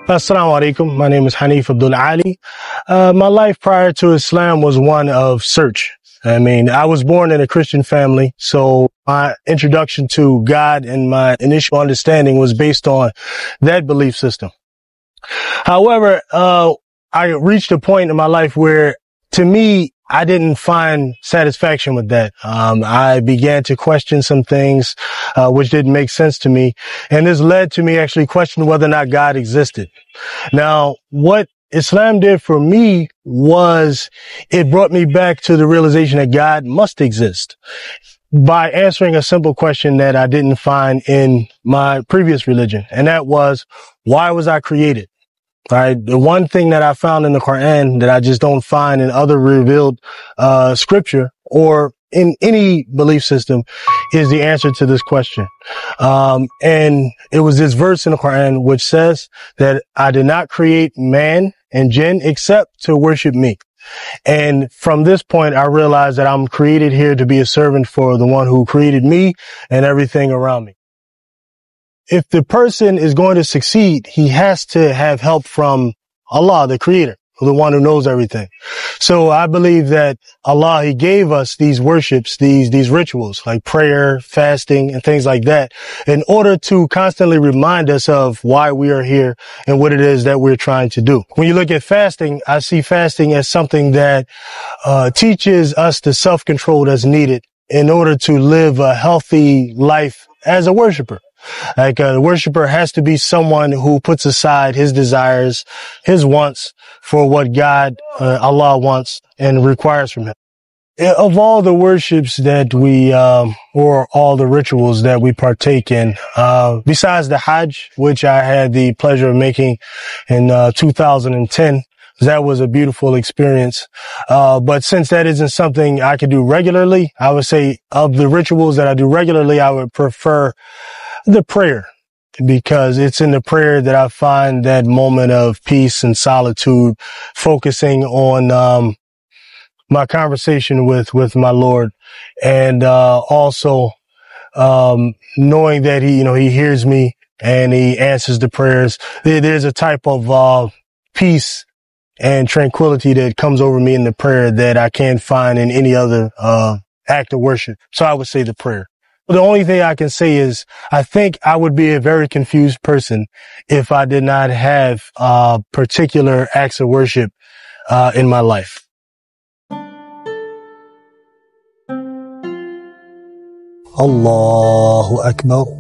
Assalamu alaikum. My name is Hanif Abdul Ali. My life prior to Islam was one of search. I mean, I was born in a Christian family, so my introduction to God and my initial understanding was based on that belief system. However, I reached a point in my life where, to me, I didn't find satisfaction with that. I began to question some things, which didn't make sense to me. And this led to me actually questioning whether or not God existed. Now, what Islam did for me was it brought me back to the realization that God must exist by answering a simple question that I didn't find in my previous religion. And that was, why was I created? Right. The one thing that I found in the Quran that I just don't find in other revealed, scripture or in any belief system is the answer to this question. And it was this verse in the Quran which says that I did not create man and jinn except to worship me. And from this point, I realized that I'm created here to be a servant for the one who created me and everything around me. If the person is going to succeed, he has to have help from Allah, the creator, the one who knows everything. So I believe that Allah, he gave us these worships, these rituals like prayer, fasting, and things like that in order to constantly remind us of why we are here and what it is that we're trying to do. When you look at fasting, I see fasting as something that teaches us the self-control that's needed in order to live a healthy life as a worshiper. Like a worshiper has to be someone who puts aside his desires, his wants for what God, Allah wants and requires from him. Of all the worships that we, or all the rituals that we partake in, besides the Hajj, which I had the pleasure of making in 2010, that was a beautiful experience. But since that isn't something I could do regularly, I would say of the rituals that I do regularly, I would prefer the prayer, because it's in the prayer that I find that moment of peace and solitude, focusing on my conversation with my Lord, and also knowing that he hears me and he answers the prayers. There's a type of peace and tranquility that comes over me in the prayer that I can't find in any other act of worship. So I would say the prayer. The only thing I can say is I think I would be a very confused person if I did not have particular acts of worship in my life. Allahu Akbar.